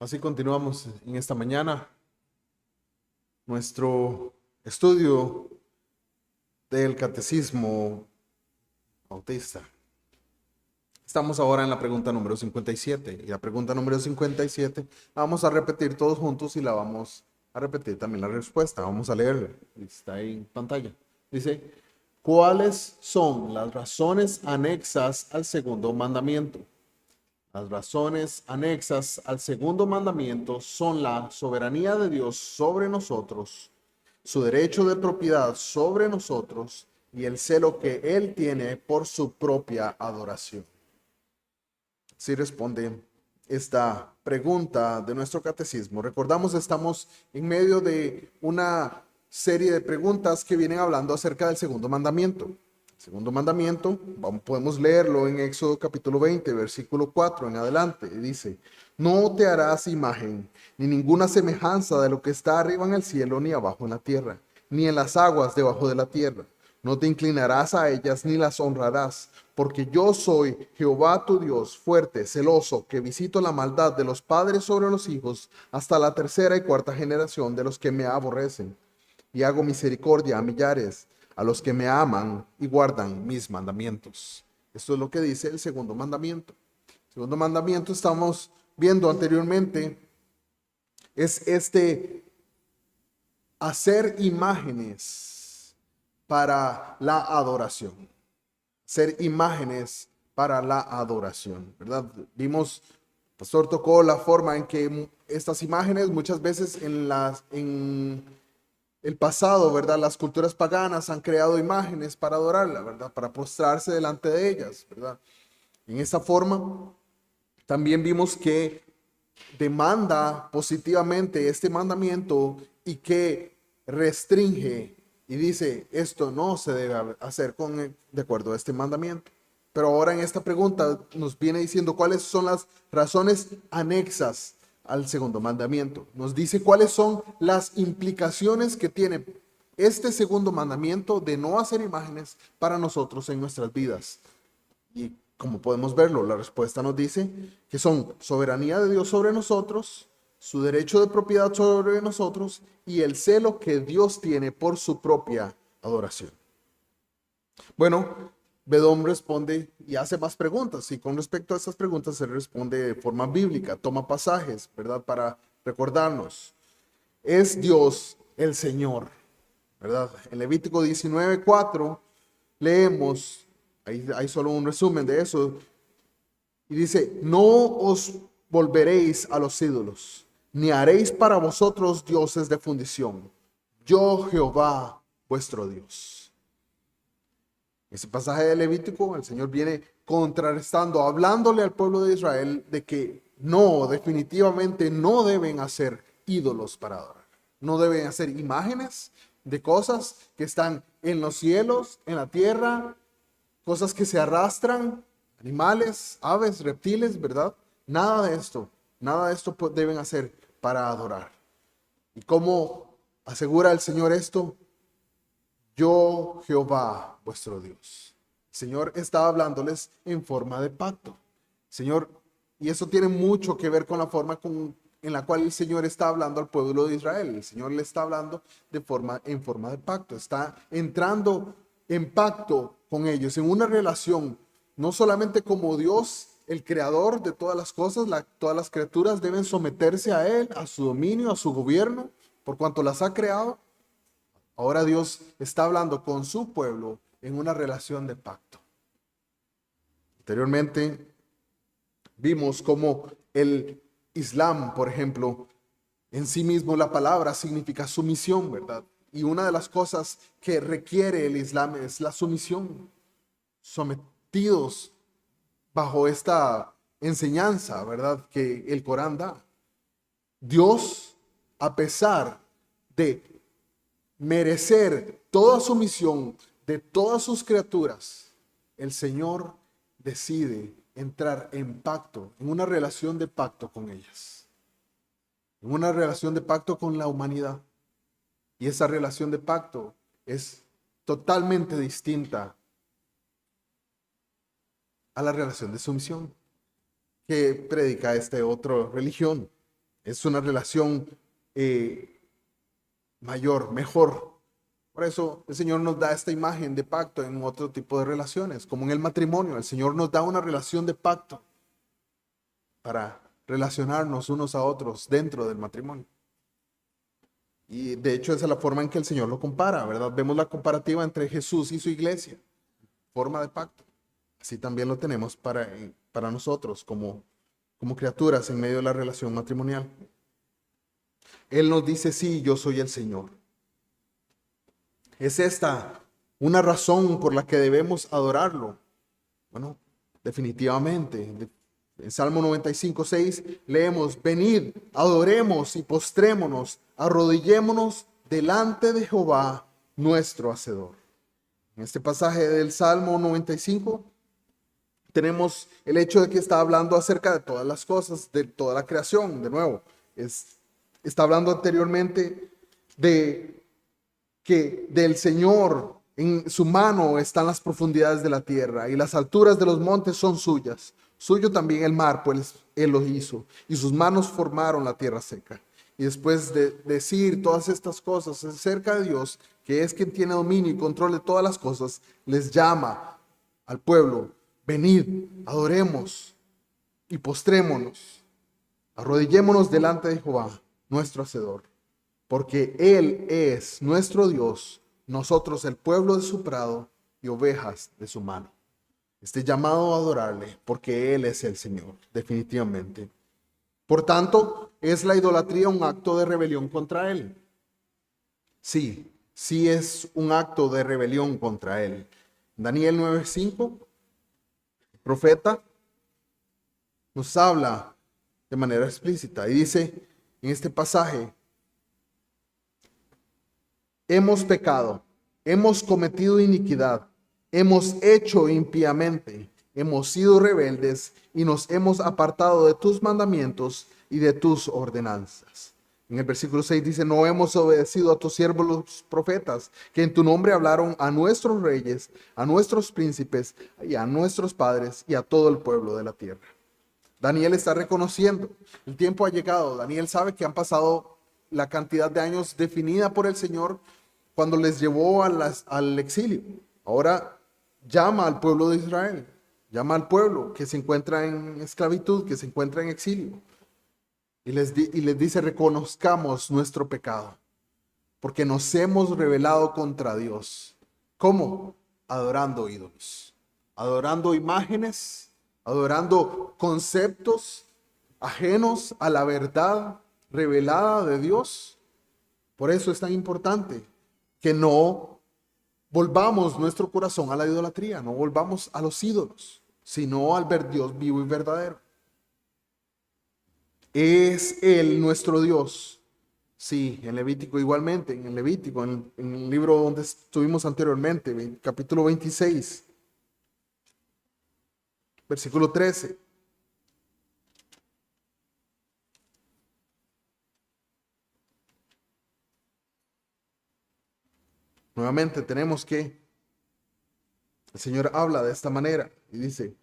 Así continuamos en esta mañana nuestro estudio del Catecismo Bautista. Estamos ahora en la pregunta número 57 y la pregunta número 57 la vamos a repetir todos juntos y la vamos a repetir también la respuesta. Vamos a leerla, está ahí en pantalla. Dice, ¿cuáles son las razones anexas al segundo mandamiento? Las razones anexas al segundo mandamiento son la soberanía de Dios sobre nosotros, su derecho de propiedad sobre nosotros y el celo que Él tiene por su propia adoración. Si responde esta pregunta de nuestro catecismo. Recordamos, estamos en medio de una serie de preguntas que vienen hablando acerca del segundo mandamiento. Segundo mandamiento, podemos leerlo en Éxodo capítulo 20, versículo 4 en adelante. Dice, no te harás imagen, ni ninguna semejanza de lo que está arriba en el cielo, ni abajo en la tierra, ni en las aguas debajo de la tierra. No te inclinarás a ellas, ni las honrarás, porque yo soy Jehová tu Dios, fuerte, celoso, que visito la maldad de los padres sobre los hijos, hasta la tercera y cuarta generación de los que me aborrecen. Y hago misericordia a millares, a los que me aman y guardan mis mandamientos. Esto es lo que dice el segundo mandamiento. El segundo mandamiento, estamos viendo anteriormente, es hacer imágenes para la adoración. Hacer imágenes para la adoración, ¿verdad? Vimos, el pastor tocó la forma en que estas imágenes muchas veces en el pasado, ¿verdad? Las culturas paganas han creado imágenes para adorarla, ¿verdad? Para postrarse delante de ellas, ¿verdad? En esta forma, también vimos que demanda positivamente este mandamiento y que restringe y dice, esto no se debe hacer de acuerdo a este mandamiento. Pero ahora en esta pregunta nos viene diciendo cuáles son las razones anexas al segundo mandamiento. Nos dice cuáles son las implicaciones que tiene este segundo mandamiento de no hacer imágenes para nosotros en nuestras vidas. Y como podemos verlo, la respuesta nos dice que son soberanía de Dios sobre nosotros, su derecho de propiedad sobre nosotros y el celo que Dios tiene por su propia adoración. Bueno, Bedón responde y hace más preguntas, y con respecto a estas preguntas él responde de forma bíblica, toma pasajes, ¿verdad? Para recordarnos, es Dios el Señor, ¿verdad? En Levítico 19:4 leemos, hay solo un resumen de eso, y dice, no os volveréis a los ídolos, ni haréis para vosotros dioses de fundición. Yo Jehová, vuestro Dios. Ese pasaje de Levítico, el Señor viene contrarrestando, hablándole al pueblo de Israel de que no, definitivamente no deben hacer ídolos para adorar. No deben hacer imágenes de cosas que están en los cielos, en la tierra, cosas que se arrastran, animales, aves, reptiles, ¿verdad? Nada de esto deben hacer para adorar. ¿Y cómo asegura el Señor esto? Yo, Jehová, vuestro Dios. El Señor está hablándoles en forma de pacto. Señor, y eso tiene mucho que ver con la forma en la cual el Señor está hablando al pueblo de Israel. El Señor le está hablando en forma de pacto. Está entrando en pacto con ellos, en una relación, no solamente como Dios, el creador de todas las cosas, todas las criaturas deben someterse a Él, a su dominio, a su gobierno, por cuanto las ha creado. Ahora Dios está hablando con su pueblo en una relación de pacto. Anteriormente vimos cómo el Islam, por ejemplo, en sí mismo la palabra significa sumisión, ¿verdad? Y una de las cosas que requiere el Islam es la sumisión, sometidos bajo esta enseñanza, ¿verdad? Que el Corán da. Dios, a pesar de merecer toda sumisión de todas sus criaturas, el Señor decide entrar en pacto, en una relación de pacto con ellas, en una relación de pacto con la humanidad. Y esa relación de pacto es totalmente distinta a la relación de sumisión que predica esta otra religión. Es una relación mayor, mejor. Por eso el Señor nos da esta imagen de pacto en otro tipo de relaciones, como en el matrimonio. El Señor nos da una relación de pacto para relacionarnos unos a otros dentro del matrimonio. Y de hecho esa es la forma en que el Señor lo compara, ¿verdad? Vemos la comparativa entre Jesús y su iglesia, forma de pacto. Así también lo tenemos para nosotros como criaturas en medio de la relación matrimonial. Él nos dice, sí, yo soy el Señor. ¿Es esta una razón por la que debemos adorarlo? Bueno, definitivamente. En Salmo 95:6 leemos, venid, adoremos y postrémonos, arrodillémonos delante de Jehová, nuestro Hacedor. En este pasaje del Salmo 95 tenemos el hecho de que está hablando acerca de todas las cosas, de toda la creación. De nuevo, está hablando anteriormente de que del Señor en su mano están las profundidades de la tierra y las alturas de los montes son suyas. Suyo también el mar, pues Él lo hizo, y sus manos formaron la tierra seca. Y después de decir todas estas cosas acerca de Dios, que es quien tiene dominio y control de todas las cosas, les llama al pueblo, venid, adoremos y postrémonos, arrodillémonos delante de Jehová, nuestro Hacedor, porque Él es nuestro Dios, nosotros el pueblo de su prado y ovejas de su mano. Este llamado a adorarle, porque Él es el Señor, definitivamente. Por tanto, ¿es la idolatría un acto de rebelión contra Él? Sí, sí es un acto de rebelión contra Él. Daniel 9:5, el profeta, nos habla de manera explícita y dice en este pasaje, hemos pecado, hemos cometido iniquidad, hemos hecho impíamente, hemos sido rebeldes y nos hemos apartado de tus mandamientos y de tus ordenanzas. En el versículo 6 dice, no hemos obedecido a tus siervos los profetas, que en tu nombre hablaron a nuestros reyes, a nuestros príncipes y a nuestros padres y a todo el pueblo de la tierra. Daniel está reconociendo, el tiempo ha llegado. Daniel sabe que han pasado la cantidad de años definida por el Señor cuando les llevó al exilio. Ahora llama al pueblo de Israel, llama al pueblo que se encuentra en esclavitud, que se encuentra en exilio. Y les dice, reconozcamos nuestro pecado, porque nos hemos rebelado contra Dios. ¿Cómo? Adorando ídolos, adorando imágenes, adorando conceptos ajenos a la verdad revelada de Dios. Por eso es tan importante que no volvamos nuestro corazón a la idolatría, no volvamos a los ídolos, sino al ver Dios vivo y verdadero. ¿Es Él nuestro Dios? Sí, en Levítico igualmente, en el Levítico, en el libro donde estuvimos anteriormente, capítulo 26, versículo 13. Nuevamente tenemos que, el Señor habla de esta manera y dice,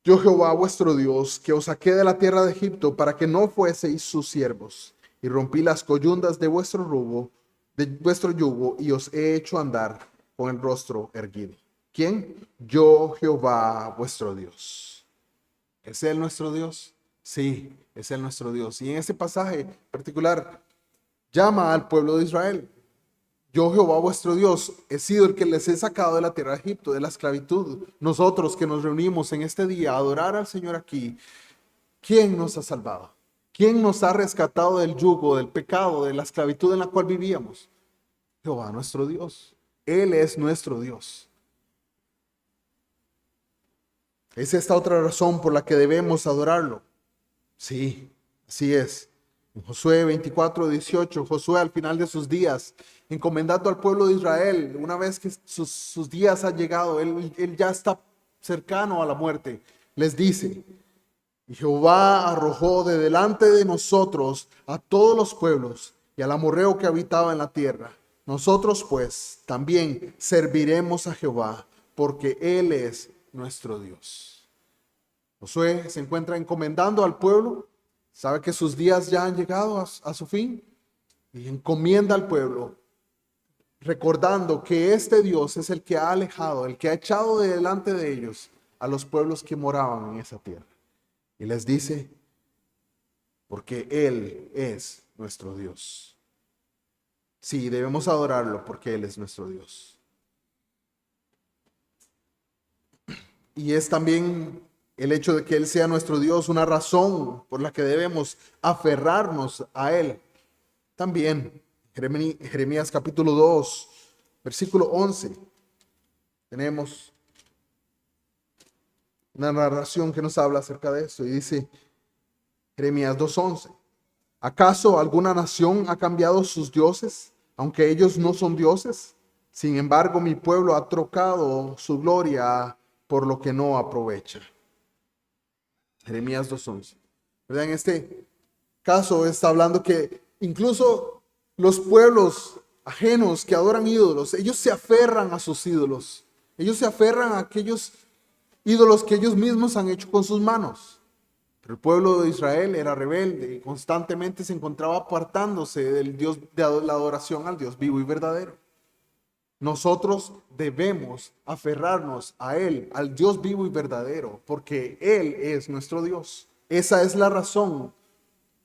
yo Jehová vuestro Dios, que os saqué de la tierra de Egipto para que no fueseis sus siervos, y rompí las coyundas de vuestro yugo, y os he hecho andar con el rostro erguido. ¿Quién? Yo Jehová vuestro Dios. ¿Es Él nuestro Dios? Sí, es Él nuestro Dios. Y en este pasaje particular, llama al pueblo de Israel. Yo, Jehová vuestro Dios, he sido el que les he sacado de la tierra de Egipto, de la esclavitud. Nosotros que nos reunimos en este día a adorar al Señor aquí, ¿quién nos ha salvado? ¿Quién nos ha rescatado del yugo, del pecado, de la esclavitud en la cual vivíamos? Jehová nuestro Dios. Él es nuestro Dios. ¿Es esta otra razón por la que debemos adorarlo? Sí, así es. En Josué 24:18, Josué al final de sus días, encomendando al pueblo de Israel, una vez que sus días han llegado, él ya está cercano a la muerte, les dice, y Jehová arrojó de delante de nosotros a todos los pueblos y al amorreo que habitaba en la tierra. Nosotros pues también serviremos a Jehová, porque Él es nuestro Dios. Josué se encuentra encomendando al pueblo sabe que sus días ya han llegado a su fin y encomienda al pueblo, recordando que este Dios es el que ha alejado, el que ha echado de delante de ellos a los pueblos que moraban en esa tierra. Y les dice, porque Él es nuestro Dios. Sí, debemos adorarlo porque Él es nuestro Dios. Y es también el hecho de que Él sea nuestro Dios una razón por la que debemos aferrarnos a Él. También, Jeremías capítulo 2, versículo 11, tenemos una narración que nos habla acerca de esto y dice Jeremías 2:11. ¿Acaso alguna nación ha cambiado sus dioses, aunque ellos no son dioses? Sin embargo, mi pueblo ha trocado su gloria por lo que no aprovecha. Jeremías 2:11. ¿Verdad? En este caso está hablando que incluso los pueblos ajenos que adoran ídolos, ellos se aferran a sus ídolos. Ellos se aferran a aquellos ídolos que ellos mismos han hecho con sus manos. Pero el pueblo de Israel era rebelde y constantemente se encontraba apartándose del Dios, de la adoración al Dios vivo y verdadero. Nosotros debemos aferrarnos a Él, al Dios vivo y verdadero, porque Él es nuestro Dios. Esa es la razón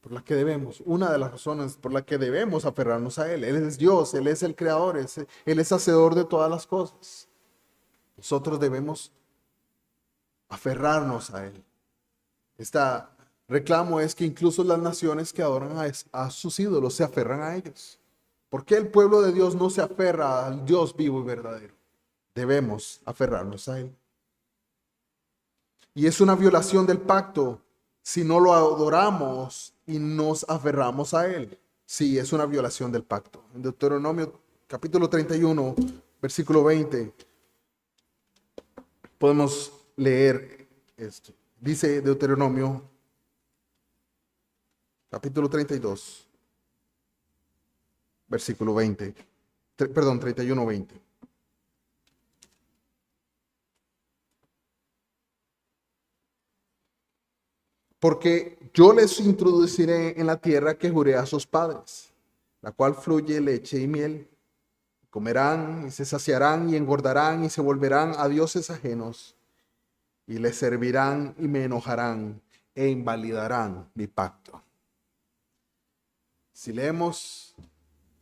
por la que debemos, una de las razones por la que debemos aferrarnos a Él. Él es Dios, Él es el Creador, Él es hacedor de todas las cosas. Nosotros debemos aferrarnos a Él. Este reclamo es que incluso las naciones que adoran a sus ídolos se aferran a ellos. ¿Por qué el pueblo de Dios no se aferra al Dios vivo y verdadero? Debemos aferrarnos a Él. Y es una violación del pacto si no lo adoramos y nos aferramos a Él. Sí, es una violación del pacto. En Deuteronomio capítulo 31, versículo 20, podemos leer esto. Dice Deuteronomio capítulo 32, versículo 20. Perdón, 31, 20. Porque yo les introduciré en la tierra que juré a sus padres, la cual fluye leche y miel. Comerán y se saciarán y engordarán y se volverán a dioses ajenos y les servirán y me enojarán e invalidarán mi pacto. Si leemos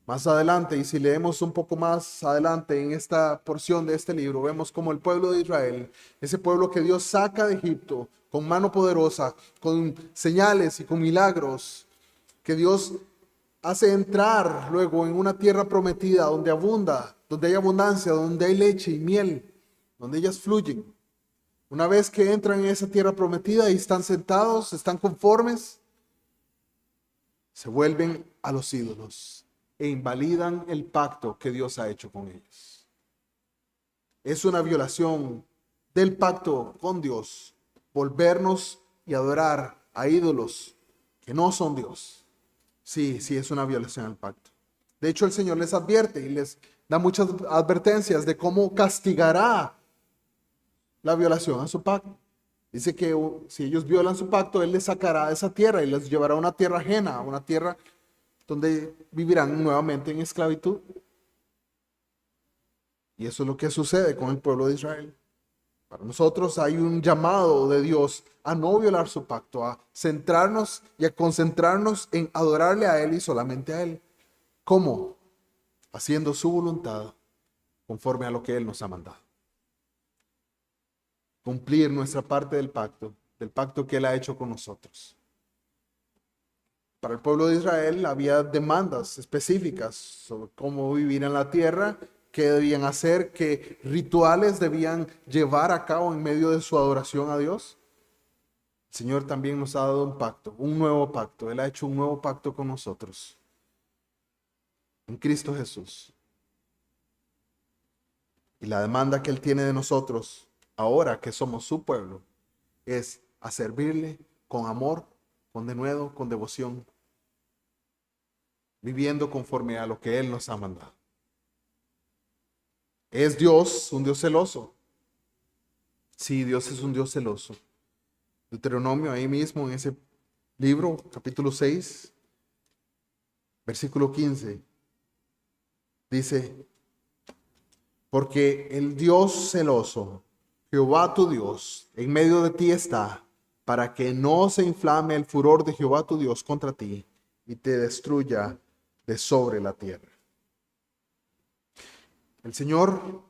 más adelante y si leemos un poco más adelante en esta porción de este libro, vemos como el pueblo de Israel, ese pueblo que Dios saca de Egipto con mano poderosa, con señales y con milagros, que Dios hace entrar luego en una tierra prometida donde abunda, donde hay abundancia, donde hay leche y miel, donde ellas fluyen. Una vez que entran en esa tierra prometida y están sentados, están conformes, se vuelven a los ídolos e invalidan el pacto que Dios ha hecho con ellos. Es una violación del pacto con Dios, volvernos y adorar a ídolos que no son Dios. Sí, sí es una violación al pacto. De hecho, el Señor les advierte y les da muchas advertencias de cómo castigará la violación a su pacto. Dice que si ellos violan su pacto, Él les sacará de esa tierra y les llevará a una tierra ajena, a una tierra donde vivirán nuevamente en esclavitud. Y eso es lo que sucede con el pueblo de Israel. Para nosotros hay un llamado de Dios a no violar su pacto, a centrarnos y a concentrarnos en adorarle a Él y solamente a Él. ¿Cómo? Haciendo su voluntad conforme a lo que Él nos ha mandado. Cumplir nuestra parte del pacto que Él ha hecho con nosotros. Para el pueblo de Israel había demandas específicas sobre cómo vivir en la tierra, qué debían hacer, qué rituales debían llevar a cabo en medio de su adoración a Dios. El Señor también nos ha dado un pacto, un nuevo pacto. Él ha hecho un nuevo pacto con nosotros en Cristo Jesús. Y la demanda que Él tiene de nosotros, ahora que somos su pueblo, es a servirle con amor, con denuedo, con devoción, viviendo conforme a lo que Él nos ha mandado. ¿Es Dios un Dios celoso? Sí, Dios es un Dios celoso. Deuteronomio, ahí mismo en ese libro, capítulo 6, versículo 15, dice: porque el Dios celoso, Jehová tu Dios, en medio de ti está, para que no se inflame el furor de Jehová tu Dios contra ti y te destruya de sobre la tierra. El Señor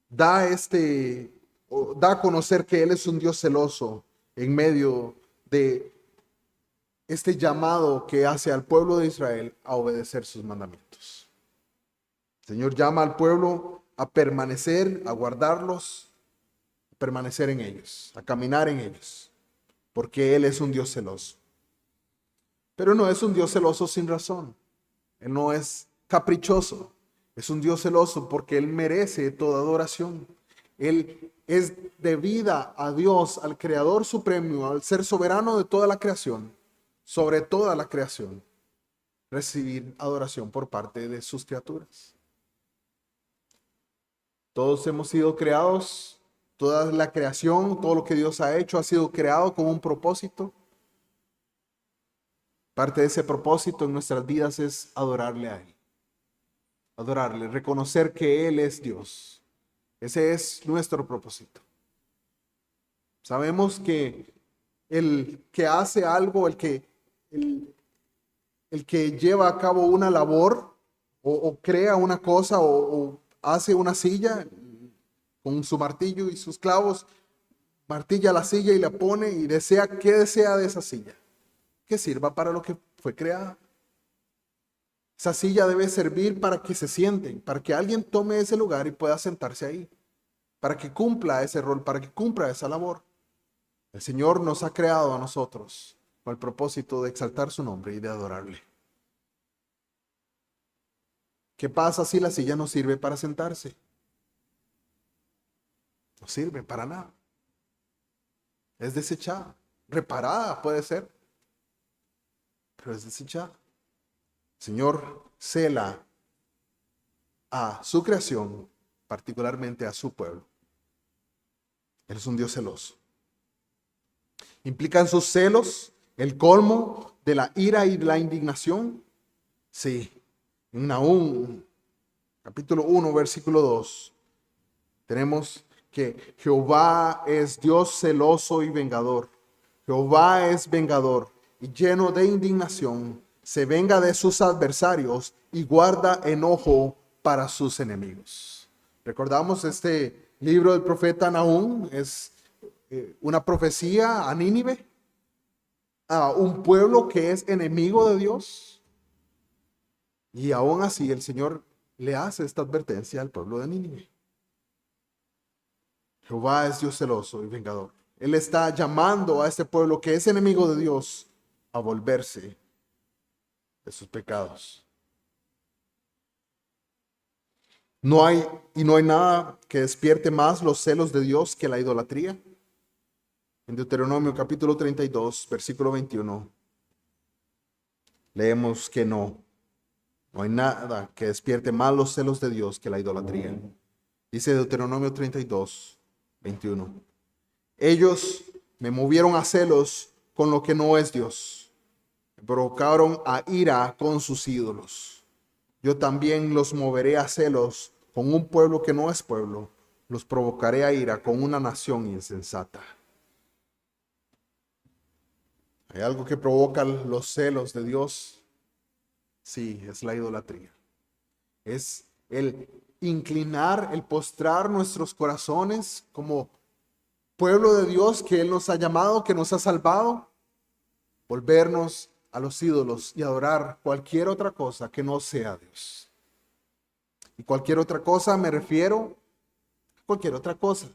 da a conocer que Él es un Dios celoso en medio de este llamado que hace al pueblo de Israel a obedecer sus mandamientos. El Señor llama al pueblo a permanecer, a guardarlos, a permanecer en ellos, a caminar en ellos, porque Él es un Dios celoso. Pero no es un Dios celoso sin razón. Él no es caprichoso. Es un Dios celoso porque Él merece toda adoración. Él es debida a Dios, al Creador Supremo, al Ser soberano de toda la creación, sobre toda la creación, recibir adoración por parte de sus criaturas. Todos hemos sido creados, toda la creación, todo lo que Dios ha hecho ha sido creado con un propósito. Parte de ese propósito en nuestras vidas es adorarle a Él. Adorarle, reconocer que Él es Dios. Ese es nuestro propósito. Sabemos que el que hace algo, el que lleva a cabo una labor o crea una cosa o hace una silla con su martillo y sus clavos, martilla la silla y la pone y desea, ¿qué desea de esa silla? Que sirva para lo que fue creada. Esa silla debe servir para que se sienten, para que alguien tome ese lugar y pueda sentarse ahí, para que cumpla ese rol, para que cumpla esa labor. El Señor nos ha creado a nosotros con el propósito de exaltar su nombre y de adorarle. ¿Qué pasa si la silla no sirve para sentarse? No sirve para nada. Es desechada. Reparada puede ser, pero es desechada. El Señor cela a su creación, particularmente a su pueblo. Él es un Dios celoso. ¿Implican sus celos el colmo de la ira y de la indignación? Sí. En Nahum, capítulo 1, versículo 2, tenemos que Jehová es Dios celoso y vengador. Jehová es vengador y lleno de indignación. Se venga de sus adversarios y guarda enojo para sus enemigos. Recordamos este libro del profeta Nahum, es una profecía a Nínive, a un pueblo que es enemigo de Dios. Y aún así el Señor le hace esta advertencia al pueblo de Nínive. Jehová es Dios celoso y vengador. Él está llamando a este pueblo que es enemigo de Dios a volverse de sus pecados. No hay nada que despierte más los celos de Dios que la idolatría. En Deuteronomio capítulo 32, versículo 21, leemos que no hay nada que despierte más los celos de Dios que la idolatría. Dice Deuteronomio 32, 21. Ellos me movieron a celos con lo que no es Dios. Me provocaron a ira con sus ídolos. Yo también los moveré a celos con un pueblo que no es pueblo. Los provocaré a ira con una nación insensata. ¿Hay algo que provoca los celos de Dios? Sí, es la idolatría. Es el inclinar, el postrar nuestros corazones como pueblo de Dios que Él nos ha llamado, que nos ha salvado, volvernos a los ídolos y adorar cualquier otra cosa que no sea Dios. Y cualquier otra cosa me refiero a cualquier otra cosa.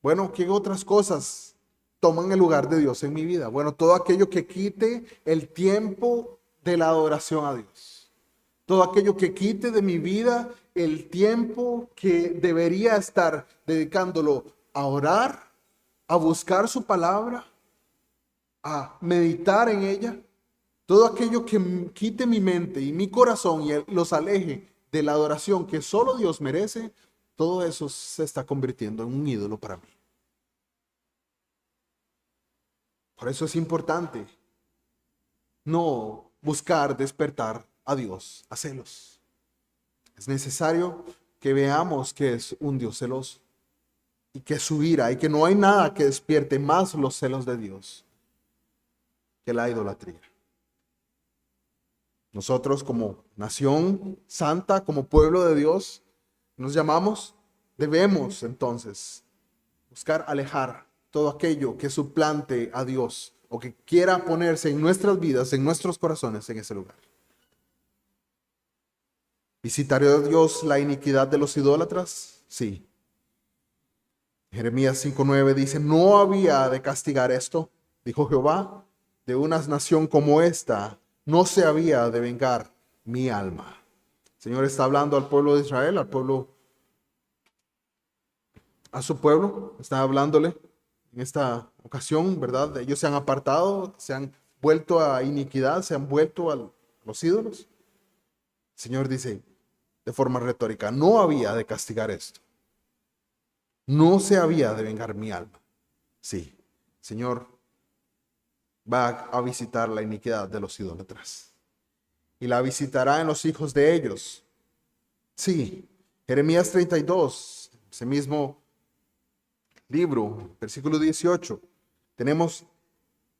Bueno, ¿qué otras cosas toman el lugar de Dios en mi vida? Bueno, todo aquello que quite el tiempo de la adoración a Dios. Todo aquello que quite de mi vida el tiempo que debería estar dedicándolo a orar, a buscar su palabra, a meditar en ella. Todo aquello que quite mi mente y mi corazón y los aleje de la adoración que solo Dios merece, todo eso se está convirtiendo en un ídolo para mí. Por eso es importante no buscar despertar a Dios a celos. Es necesario que veamos que es un Dios celoso y que su ira y que no hay nada que despierte más los celos de Dios que la idolatría. Nosotros como nación santa, como pueblo de Dios, nos llamamos, debemos entonces buscar alejar todo aquello que suplante a Dios o que quiera ponerse en nuestras vidas, en nuestros corazones, en ese lugar. ¿Visitará Dios la iniquidad de los idólatras? Sí. Jeremías 5:9 dice, no había de castigar esto, dijo Jehová, de una nación como esta, no se había de vengar mi alma. El Señor está hablando al pueblo de Israel, a su pueblo, está hablándole en esta ocasión, ¿verdad? Ellos se han apartado, se han vuelto a iniquidad, se han vuelto a los ídolos. El Señor dice de forma retórica, no había de castigar esto. No se había de vengar mi alma. Sí, el Señor va a visitar la iniquidad de los idólatras. Y la visitará en los hijos de ellos. Sí, Jeremías 32, ese mismo libro, versículo 18. Tenemos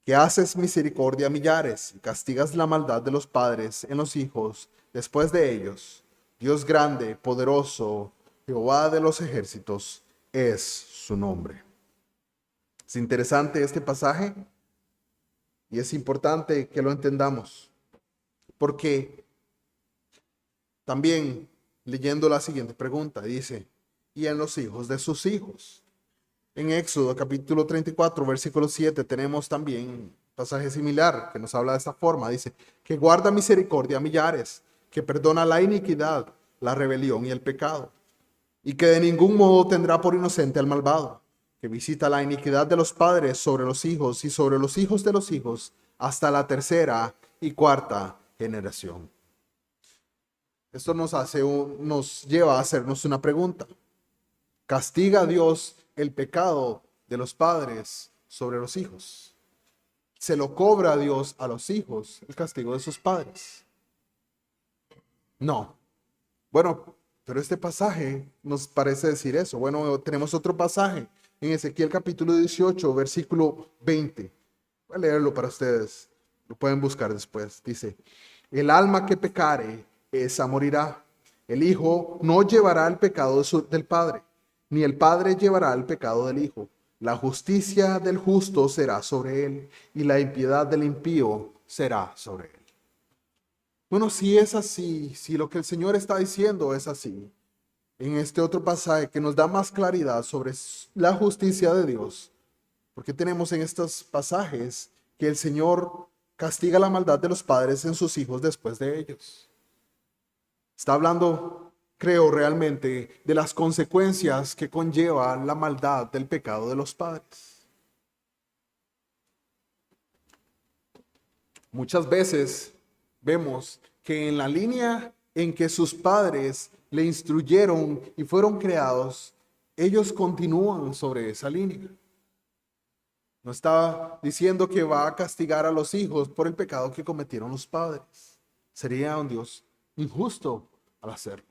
que haces misericordia a millares y castigas la maldad de los padres en los hijos después de ellos. Dios grande, poderoso, Jehová de los ejércitos es su nombre. Es interesante este pasaje y es importante que lo entendamos, porque también leyendo la siguiente pregunta, dice, y en los hijos de sus hijos. En Éxodo capítulo 34, versículo 7, tenemos también un pasaje similar que nos habla de esta forma. Dice, que guarda misericordia a millares, que perdona la iniquidad, la rebelión y el pecado, y que de ningún modo tendrá por inocente al malvado, que visita la iniquidad de los padres sobre los hijos y sobre los hijos de los hijos, hasta la tercera y cuarta generación. Esto nos lleva a hacernos una pregunta. ¿Castiga a Dios el pecado de los padres sobre los hijos? ¿Se lo cobra a Dios a los hijos el castigo de sus padres? No. Bueno, pero este pasaje nos parece decir eso. Bueno, tenemos otro pasaje en Ezequiel capítulo 18, versículo 20. Voy a leerlo para ustedes. Lo pueden buscar después. Dice, el alma que pecare, esa morirá. El hijo no llevará el pecado del padre, ni el padre llevará el pecado del hijo. La justicia del justo será sobre él, y la impiedad del impío será sobre él. Bueno, si es así, si lo que el Señor está diciendo es así, en este otro pasaje que nos da más claridad sobre la justicia de Dios, porque tenemos en estos pasajes que el Señor castiga la maldad de los padres en sus hijos después de ellos. Está hablando, creo realmente, de las consecuencias que conlleva la maldad del pecado de los padres. Muchas veces vemos que en la línea en que sus padres le instruyeron y fueron creados, ellos continúan sobre esa línea. No está diciendo que va a castigar a los hijos por el pecado que cometieron los padres. Sería un Dios injusto al hacerlo.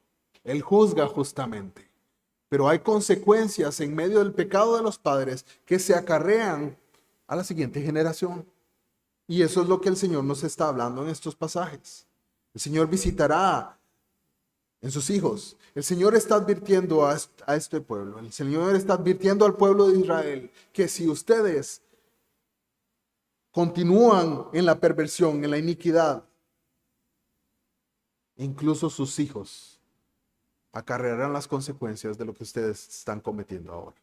Él juzga justamente. Pero hay consecuencias en medio del pecado de los padres que se acarrean a la siguiente generación. Y eso es lo que el Señor nos está hablando en estos pasajes. El Señor visitará en sus hijos. El Señor está advirtiendo a este pueblo. El Señor está advirtiendo al pueblo de Israel que si ustedes continúan en la perversión, en la iniquidad, incluso sus hijos acarrearán las consecuencias de lo que ustedes están cometiendo ahora,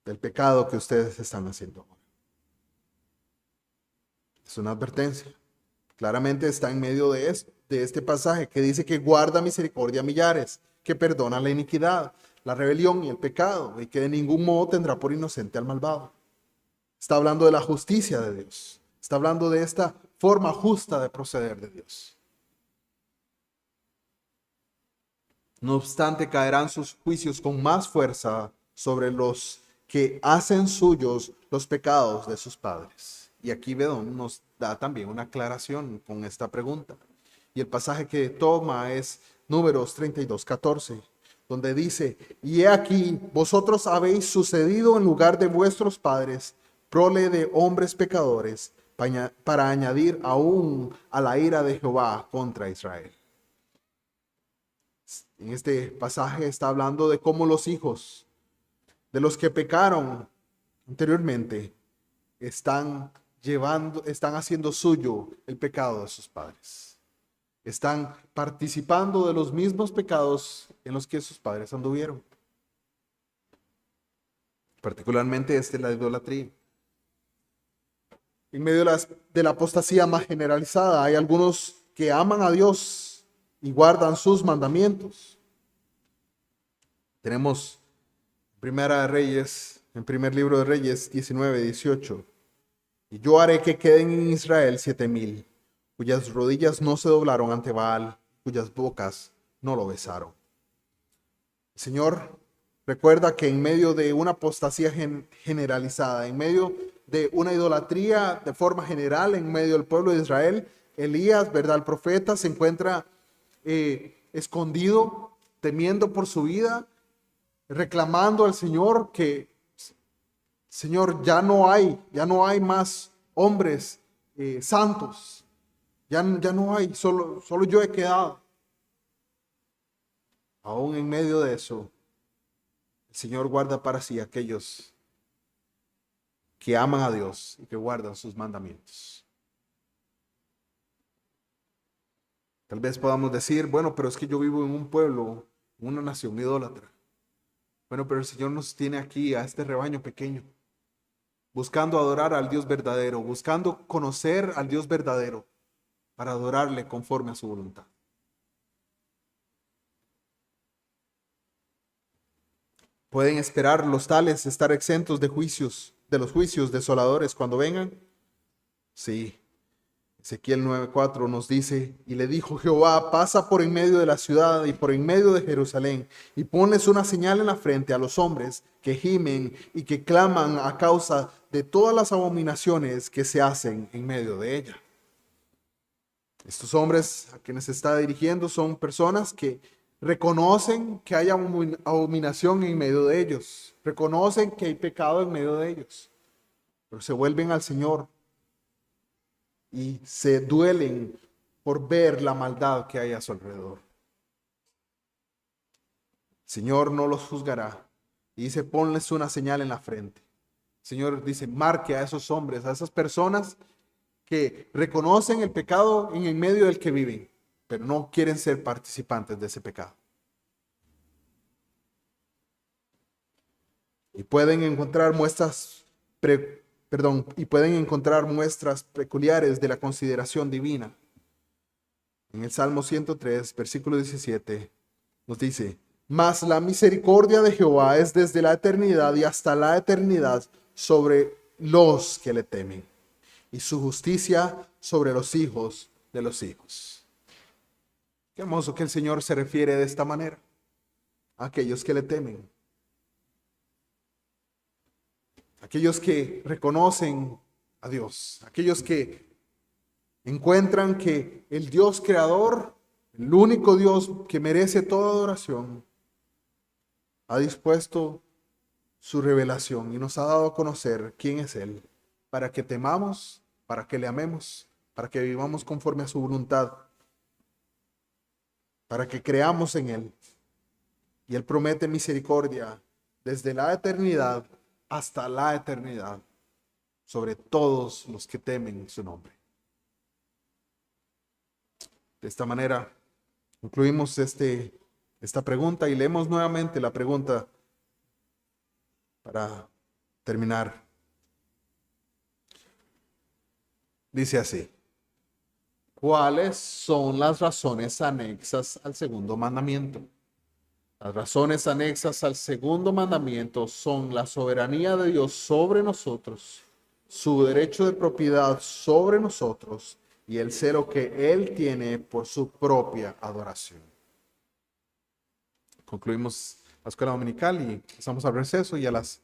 del pecado que ustedes están haciendo ahora. Es una advertencia. Claramente está en medio de este pasaje que dice que guarda misericordia a millares, que perdona la iniquidad, la rebelión y el pecado, y que de ningún modo tendrá por inocente al malvado. Está hablando de la justicia de Dios. Está hablando de esta forma justa de proceder de Dios. No obstante, caerán sus juicios con más fuerza sobre los que hacen suyos los pecados de sus padres. Y aquí Bedón nos da también una aclaración con esta pregunta. Y el pasaje que toma es Números 32:14, donde dice: y he aquí, vosotros habéis sucedido en lugar de vuestros padres, prole de hombres pecadores, para añadir aún a la ira de Jehová contra Israel. En este pasaje está hablando de cómo los hijos de los que pecaron anteriormente están haciendo suyo el pecado de sus padres. Están participando de los mismos pecados en los que sus padres anduvieron. Particularmente la idolatría. En medio de la apostasía más generalizada, hay algunos que aman a Dios y guardan sus mandamientos. Tenemos Primera de Reyes, en primer libro de Reyes 19:18. Y yo haré que queden en Israel 7,000, cuyas rodillas no se doblaron ante Baal, cuyas bocas no lo besaron. El Señor recuerda que en medio de una apostasía generalizada, en medio de una idolatría de forma general, en medio del pueblo de Israel, Elías, ¿verdad? El profeta se encuentra escondido, temiendo por su vida, reclamando al Señor que, Señor, ya no hay más hombres santos, ya no hay, solo yo he quedado. Aún en medio de eso, el Señor guarda para sí aquellos que aman a Dios y que guardan sus mandamientos. Tal vez podamos decir, bueno, pero es que yo vivo en un pueblo, en una nación idólatra. Bueno, pero el Señor nos tiene aquí a este rebaño pequeño, buscando adorar al Dios verdadero, buscando conocer al Dios verdadero para adorarle conforme a su voluntad. ¿Pueden esperar los tales estar exentos de los juicios desoladores cuando vengan? Sí. Ezequiel 9:4 nos dice: y le dijo Jehová, pasa por en medio de la ciudad y por en medio de Jerusalén, y ponles una señal en la frente a los hombres que gimen y que claman a causa de todas las abominaciones que se hacen en medio de ella. Estos hombres a quienes se está dirigiendo son personas que reconocen que hay abominación en medio de ellos, reconocen que hay pecado en medio de ellos, pero se vuelven al Señor y se duelen por ver la maldad que hay a su alrededor. El Señor no los juzgará y dice: ponles una señal en la frente. El Señor dice: marque a esos hombres, a esas personas que reconocen el pecado en el medio del que viven, pero no quieren ser participantes de ese pecado. Y pueden encontrar muestras peculiares de la consideración divina. En el Salmo 103, versículo 17, nos dice: mas la misericordia de Jehová es desde la eternidad y hasta la eternidad sobre los que le temen, y su justicia sobre los hijos de los hijos. Qué hermoso que el Señor se refiere de esta manera a aquellos que le temen, aquellos que reconocen a Dios, aquellos que encuentran que el Dios creador, el único Dios que merece toda adoración, ha dispuesto su revelación y nos ha dado a conocer quién es Él, para que temamos, para que le amemos, para que vivamos conforme a su voluntad, para que creamos en Él. Y Él promete misericordia desde la eternidad hasta la eternidad sobre todos los que temen su nombre. De esta manera concluimos esta pregunta y leemos nuevamente la pregunta para terminar. Dice así: ¿cuáles son las razones anexas al segundo mandamiento? Las razones anexas al segundo mandamiento son la soberanía de Dios sobre nosotros, su derecho de propiedad sobre nosotros y el celo que Él tiene por su propia adoración. Concluimos la escuela dominical y pasamos al receso, y a las